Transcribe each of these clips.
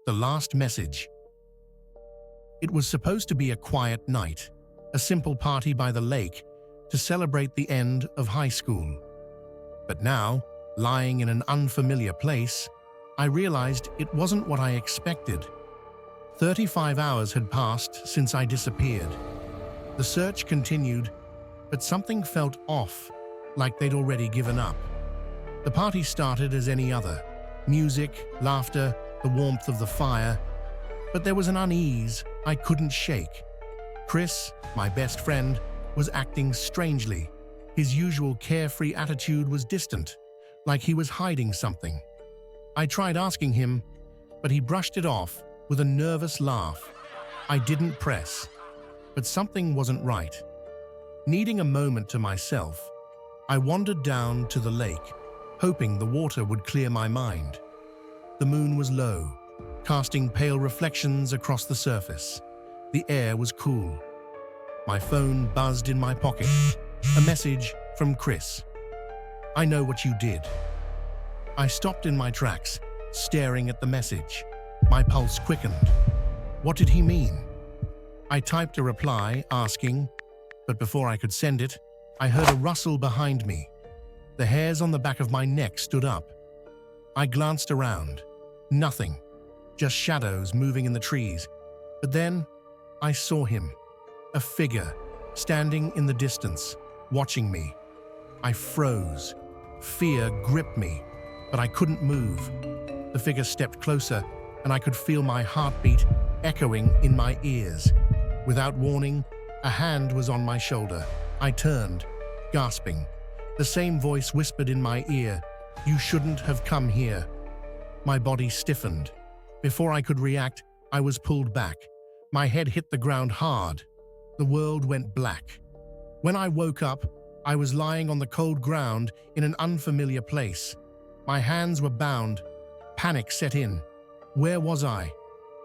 The last message. It was supposed to be a quiet night, a simple party by the lake to celebrate the end of high school. But now, lying in an unfamiliar place, I realized it wasn't what I expected. 35 hours had passed since I disappeared. The search continued, but something felt off, like they'd already given up. The party started as any other. Music, laughter, the warmth of the fire. But there was an unease I couldn't shake. Chris, my best friend, was acting strangely. His usual carefree attitude was distant, like he was hiding something. I tried asking him, but he brushed it off with a nervous laugh. I didn't press, but something wasn't right. Needing a moment to myself, I wandered down to the lake, hoping the water would clear my mind. The moon was low, casting pale reflections across the surface. The air was cool. My phone buzzed in my pocket. A message from Chris. "I know what you did." I stopped in my tracks, staring at the message. My pulse quickened. What did he mean? I typed a reply asking, but before I could send it, I heard a rustle behind me. The hairs on the back of my neck stood up. I glanced around. Nothing. Just shadows moving in the trees. But then, I saw him. A figure, standing in the distance, watching me. I froze. Fear gripped me, but I couldn't move. The figure stepped closer, and I could feel my heartbeat echoing in my ears. Without warning, a hand was on my shoulder. I turned, gasping. The same voice whispered in my ear, "You shouldn't have come here." My body stiffened. Before I could react, I was pulled back. My head hit the ground hard. The world went black. When I woke up, I was lying on the cold ground in an unfamiliar place. My hands were bound. Panic set in. Where was I?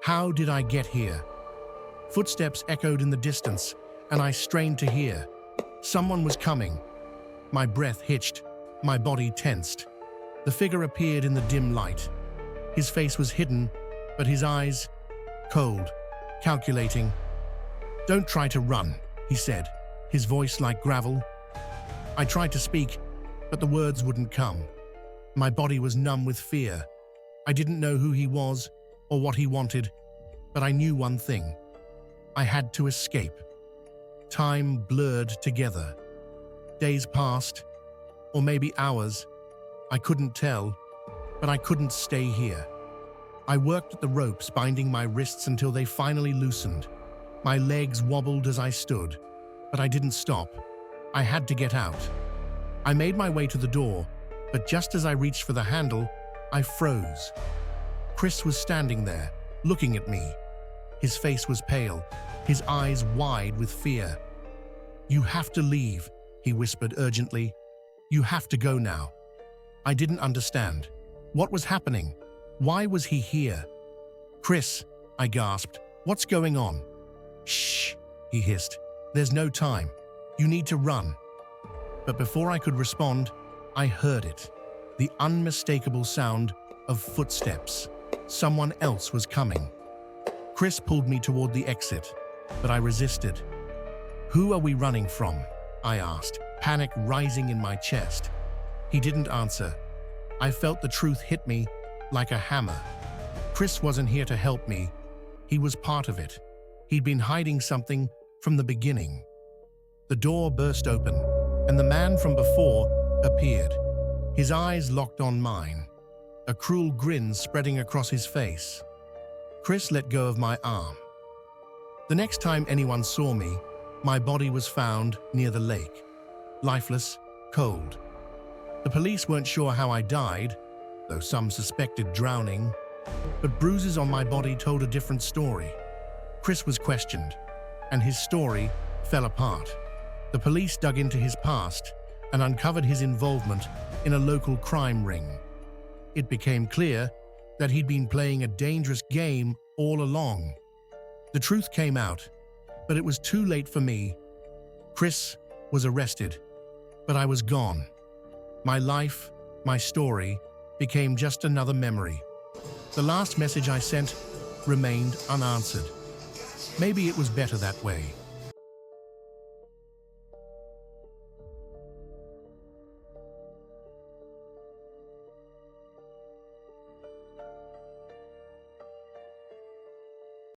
How did I get here? Footsteps echoed in the distance, and I strained to hear. Someone was coming. My breath hitched, my body tensed. The figure appeared in the dim light. His face was hidden, but his eyes, cold, calculating. "Don't try to run," he said, his voice like gravel. I tried to speak, but the words wouldn't come. My body was numb with fear. I didn't know who he was or what he wanted, but I knew one thing. I had to escape. Time blurred together. Days passed, or maybe hours. I couldn't tell, but I couldn't stay here. I worked at the ropes, binding my wrists until they finally loosened. My legs wobbled as I stood, but I didn't stop. I had to get out. I made my way to the door, but just as I reached for the handle, I froze. Chris was standing there, looking at me. His face was pale, his eyes wide with fear. "You have to leave," he whispered urgently. "You have to go now." I didn't understand. What was happening? Why was he here? "Chris," I gasped, "what's going on?" "Shh," he hissed. "There's no time. You need to run." But before I could respond, I heard it. The unmistakable sound of footsteps. Someone else was coming. Chris pulled me toward the exit, but I resisted. "Who are we running from?" I asked, panic rising in my chest. He didn't answer. I felt the truth hit me like a hammer. Chris wasn't here to help me. He was part of it. He'd been hiding something from the beginning. The door burst open, and the man from before appeared. His eyes locked on mine, a cruel grin spreading across his face. Chris let go of my arm. The next time anyone saw me, my body was found near the lake, lifeless, cold. The police weren't sure how I died, though some suspected drowning, but bruises on my body told a different story. Chris was questioned, and his story fell apart. The police dug into his past and uncovered his involvement in a local crime ring. It became clear that he'd been playing a dangerous game all along. The truth came out, but it was too late for me. Chris was arrested, but I was gone. My life, my story, became just another memory. The last message I sent remained unanswered. Maybe it was better that way.